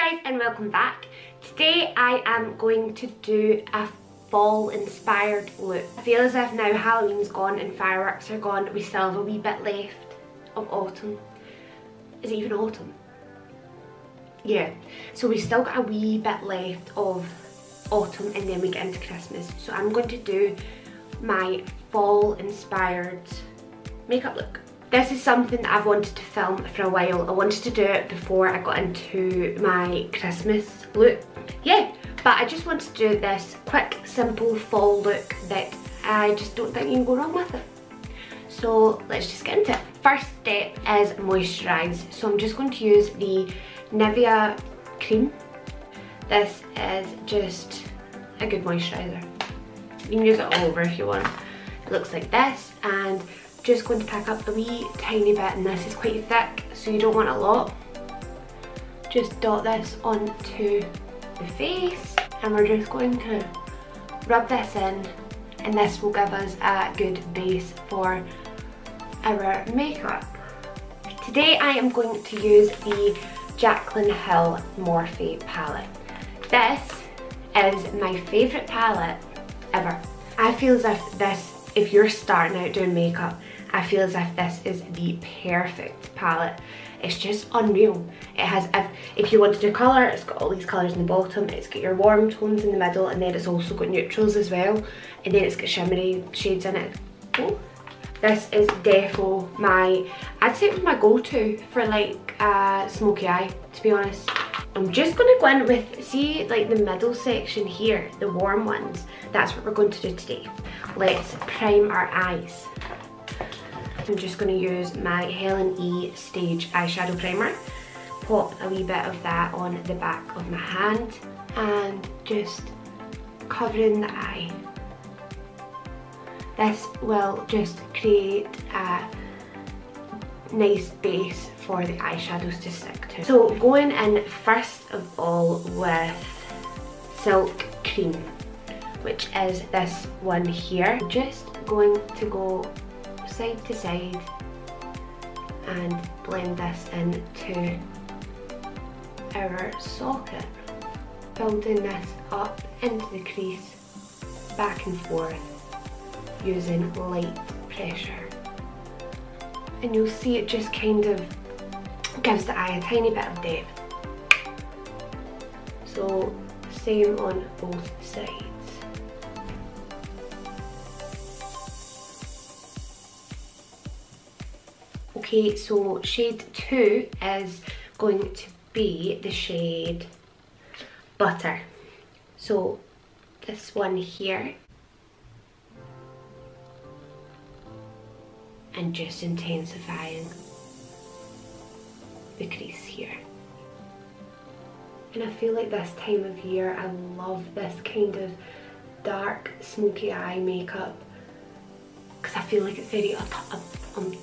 guys and welcome back. Today I am going to do a fall inspired look. I feel as if now Halloween's gone and fireworks are gone, we still have a wee bit left of autumn. Is it even autumn? Yeah, so we still got a wee bit left of autumn and then we get into Christmas. So I'm going to do my fall inspired makeup look. This is something that I've wanted to film for a while. I wanted to do it before I got into my Christmas look. Yeah, but I just wanted to do this quick, simple fall look that I just don't think you can go wrong with it. So let's just get into it. First step is moisturise. So I'm just going to use the Nivea cream. This is just a good moisturiser. You can use it all over if you want. It looks like this, and just going to pick up a wee tiny bit, and this is quite thick so you don't want a lot. Just dot this onto the face and we're just going to rub this in, and this will give us a good base for our makeup. Today I am going to use the Jaclyn Hill Morphe palette. This is my favourite palette ever. I feel as if this, if you're starting out doing makeup, I feel as if this is the perfect palette. It's just unreal. It has, if you want to do colour, it's got all these colours in the bottom, it's got your warm tones in the middle, and then it's also got neutrals as well, and then it's got shimmery shades in it. Oh. This is defo my, I'd say it was my go-to for like smoky eye, to be honest. I'm just going to go in with, see like the middle section here, the warm ones. That's what we're going to do today. Let's prime our eyes. I'm just going to use my Helen E Stage eyeshadow primer. Pop a wee bit of that on the back of my hand and just covering the eye. This will just create a nice base for the eyeshadows to stick to. So going in first of all with Silk Cream, which is this one here. I'm just going to go side to side and blend this into our socket, building this up into the crease, back and forth, using light pressure. And you'll see it just kind of gives the eye a tiny bit of depth. So same on both sides. Okay, so shade 2 is going to be the shade Butter. So this one here, and just intensifying the crease here. And I feel like this time of year I love this kind of dark smoky eye makeup because I feel like it's very autumnal,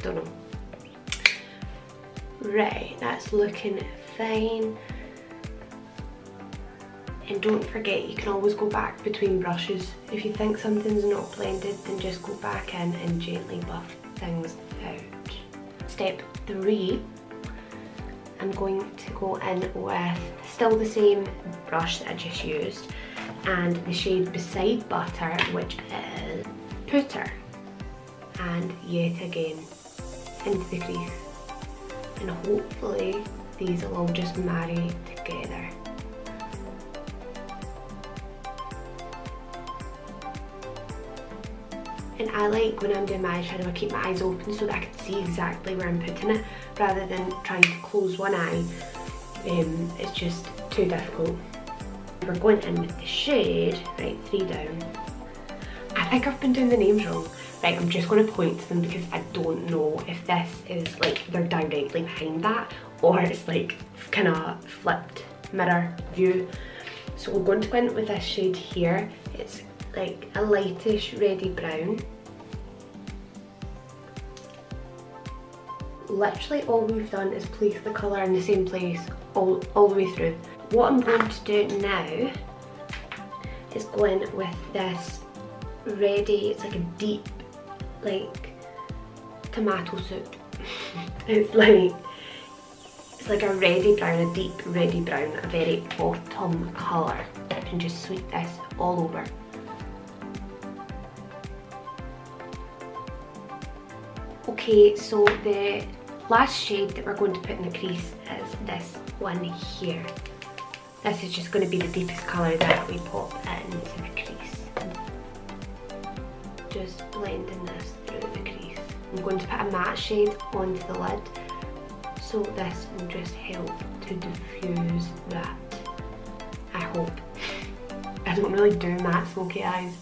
don't know. Right, that's looking fine. And don't forget, you can always go back between brushes. If you think something's not blended, then just go back in and gently buff things out. Step 3, I'm going to go in with still the same brush that I just used, and the shade beside Butter, which is Putter, and yet again into the crease. And hopefully these will all just marry together. And I like, when I'm doing my eyeshadow, I keep my eyes open so that I can see exactly where I'm putting it, rather than trying to close one eye. It's just too difficult. We're going in with the shade, right, 3 down. I think I've been doing the names wrong. Right, I'm just going to point to them because I don't know if this is like they're directly behind that or it's like kind of flipped mirror view. So we're going to go in with this shade here. It's like a lightish reddy brown. Literally all we've done is place the colour in the same place all the way through. What I'm going to do now is go in with this reddy, it's like a deep like tomato soup. It's like a reddy brown, a deep reddy brown, a very autumn colour. I can just sweep this all over. Okay, so the last shade that we're going to put in the crease is this one here. This is just going to be the deepest colour that we pop into the crease. Just blending this through the crease. I'm going to put a matte shade onto the lid, so this will just help to diffuse that, I hope. I don't really do matte smoky eyes.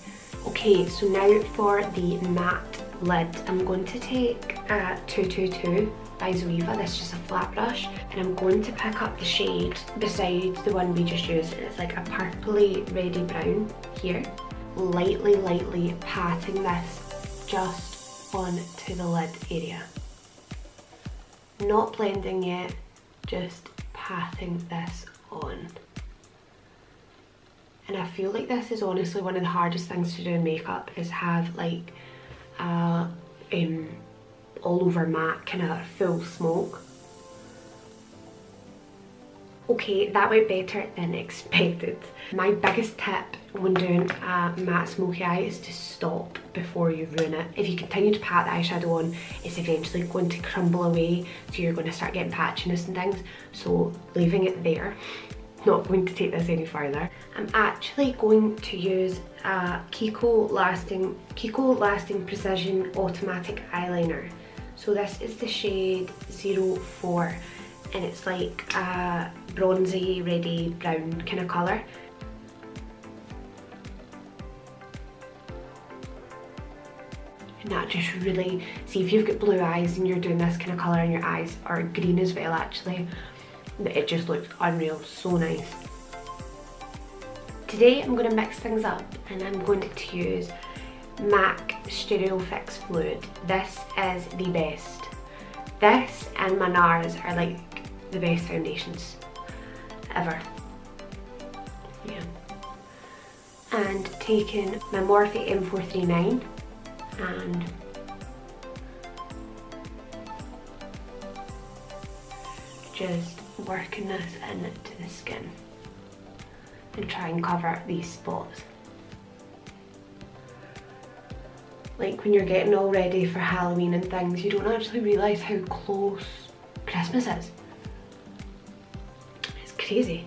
Okay, so now for the matte lid, I'm going to take a 222 by Zoeva. This is just a flat brush, and I'm going to pick up the shade beside the one we just used, and it's like a purpley reddy brown here. Lightly patting this just onto the lid area. Not blending yet, just patting this on. And I feel like this is honestly one of the hardest things to do in makeup, is have like all over matte kind of full smoke. Okay, that went better than expected. My biggest tip when doing a matte smoky eye is to stop before you ruin it. If you continue to pat the eyeshadow on, it's eventually going to crumble away, so you're going to start getting patchiness and things. So leaving it there, not going to take this any further. I'm actually going to use a Kiko Lasting Precision Automatic Eyeliner. So this is the shade 04, and it's like a bronzy, reddy brown kind of colour. And that just really, see if you've got blue eyes and you're doing this kind of colour and your eyes are green as well actually, it just looks unreal, so nice. Today I'm going to mix things up, and I'm going to use MAC Stereo Fix Fluid. This is the best. This and my Nars are like the best foundations ever. Yeah. And taking my Morphe M439 and just working this into the skin and try and cover these spots. Like when you're getting all ready for Halloween and things, you don't actually realise how close Christmas is. It's crazy.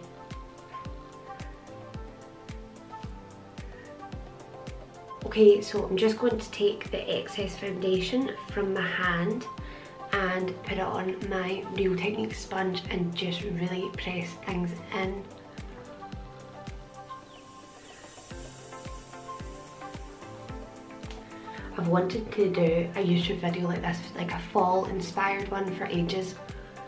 Okay, so I'm just going to take the excess foundation from my hand and put it on my Real Technique sponge and just really press things in. I've wanted to do a YouTube video like this, like a fall inspired one, for ages,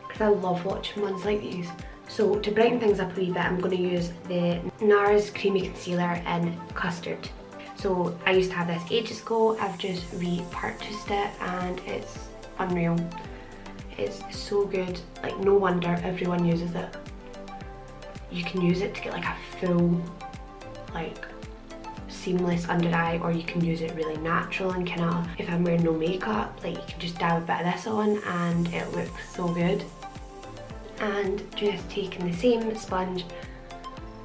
because I love watching ones like these. So to brighten things up a wee bit, I'm going to use the Nars Creamy Concealer in Custard. So I used to have this ages ago, I've just repurchased it and it's unreal. It's so good, like no wonder everyone uses it. You can use it to get like a full, like seamless under eye, or you can use it really natural and kind of, if I'm wearing no makeup, like you can just dab a bit of this on and it looks so good. And just taking the same sponge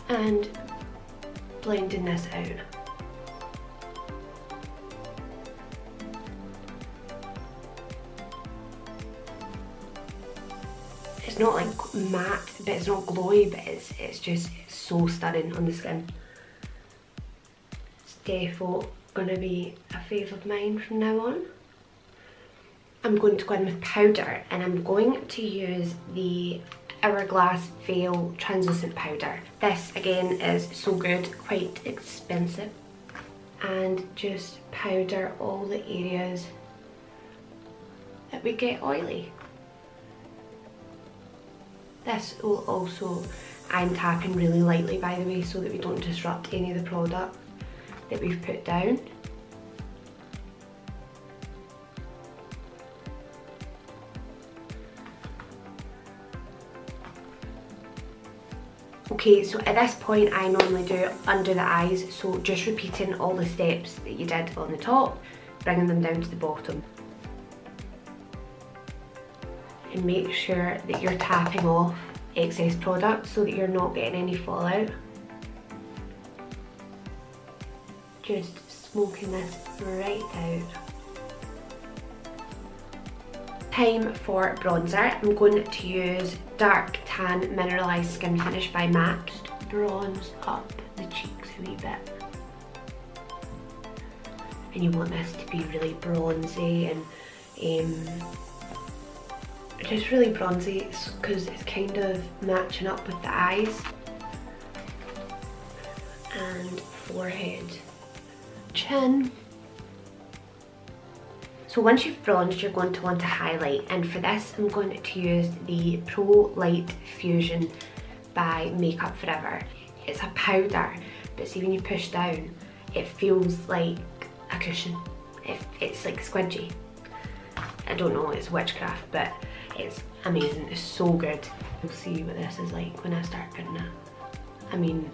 and blending this out. It's not like matte, but it's not glowy, but it's just so stunning on the skin. It's definitely gonna be a fave of mine from now on. I'm going to go in with powder, and I'm going to use the Hourglass Veil Translucent Powder. This again is so good, quite expensive. And just powder all the areas that we get oily. This will also, I'm tapping really lightly by the way, so that we don't disrupt any of the product that we've put down. Okay, so at this point I normally do under the eyes, so just repeating all the steps that you did on the top, bringing them down to the bottom. and make sure that you're tapping off excess product so that you're not getting any fallout. Just smoking this right out. Time for bronzer. I'm going to use Dark Tan Mineralise Skin Finish by MAC. Just bronze up the cheeks a wee bit. And you want this to be really bronzy and just really bronzy because it's kind of matching up with the eyes. And forehead, chin. So once you've bronzed, you're going to want to highlight, and for this I'm going to use the Pro Light Fusion by Makeup Forever. It's a powder, but see when you push down, it feels like a cushion. It's like squidgy. I don't know, it's witchcraft, but it's amazing, it's so good. You'll see what this is like when I start putting it. I mean,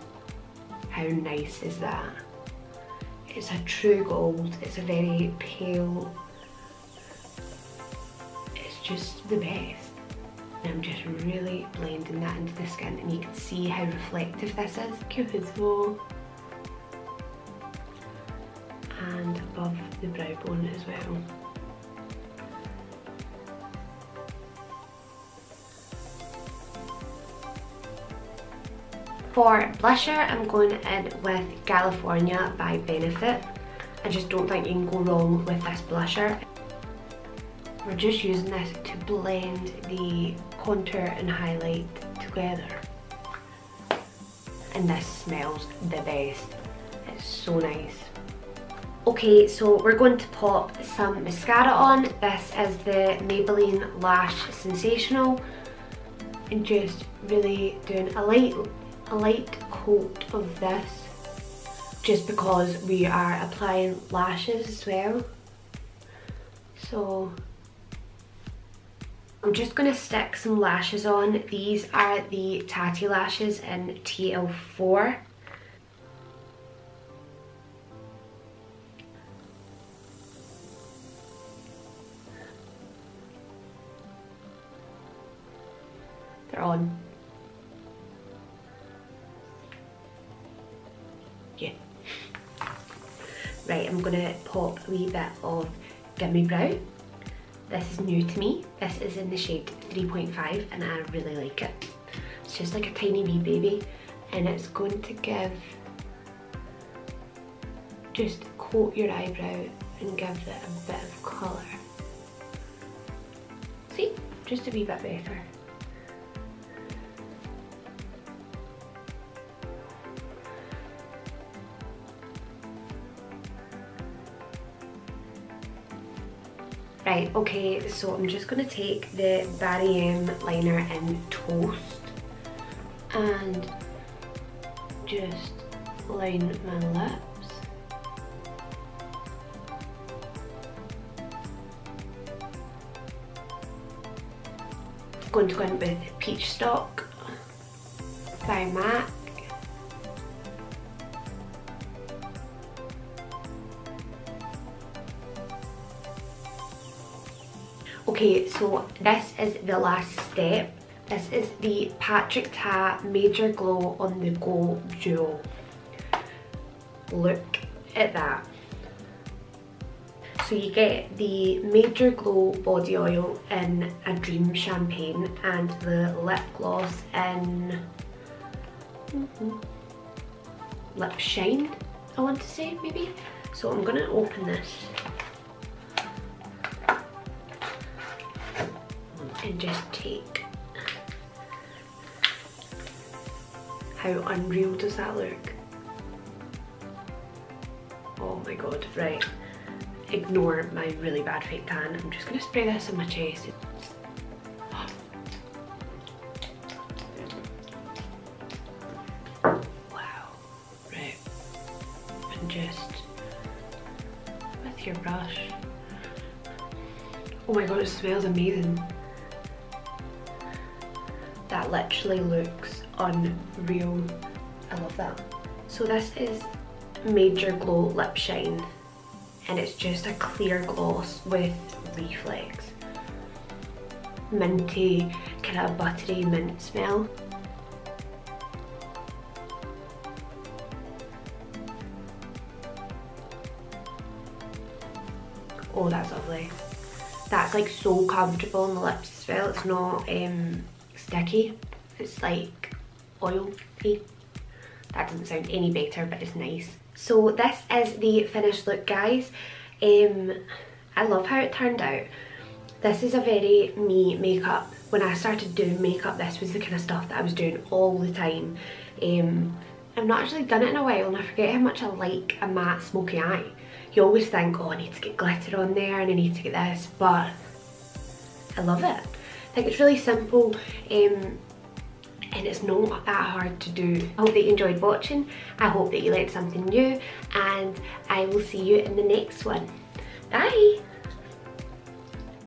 how nice is that? It's a true gold, it's a very pale, just the best. I'm just really blending that into the skin, and you can see how reflective this is. Cupido. And above the brow bone as well. For blusher, I'm going in with Galifornia by Benefit. I just don't think you can go wrong with this blusher. We're just using this to blend the contour and highlight together. And this smells the best. It's so nice. Okay, so we're going to pop some mascara on. This is the Maybelline Lash Sensational. And just really doing a light coat of this. Just because we are applying lashes as well. So I'm just going to stick some lashes on. These are the Tatti Lashes in TL4. They're on. Yeah. Right, I'm going to pop a wee bit of Gimme Brow. This is new to me. This is in the shade 3.5 and I really like it. It's just like a tiny wee baby, and it's going to give, just coat your eyebrow and give it a bit of colour. See? Just a wee bit better. Right, okay, so I'm just going to take the Barry M liner in Toast and just line my lips. I'm going to go in with Peach Stock by MAC. Okay, so this is the last step. This is the Patrick Ta Major Glow on the Go Duo. Look at that. So you get the Major Glow body oil in a Dream Champagne and the lip gloss in Lip Shine, I want to say, maybe. So I'm gonna open this and just take. How unreal does that look? Oh my god, right. Ignore my really bad fake tan. I'm just gonna spray this on my chest. Wow. Right. And just with your brush. Oh my god, it smells amazing. That literally looks unreal. I love that. So this is Major Glow Lip Shine, and it's just a clear gloss with reflex. minty, kind of buttery mint smell. Oh, that's lovely. That's like so comfortable on the lips as well. It's not sticky. It's like oil-y. That doesn't sound any better, but it's nice. So this is the finished look, guys. I love how it turned out. This is a very me makeup. When I started doing makeup, this was the kind of stuff that I was doing all the time. I've not actually done it in a while, and I forget how much I like a matte smoky eye. You always think, oh, I need to get glitter on there and I need to get this, but I love it. I think it's really simple and it's not that hard to do. I hope that you enjoyed watching. I hope that you learned something new, and I will see you in the next one. Bye!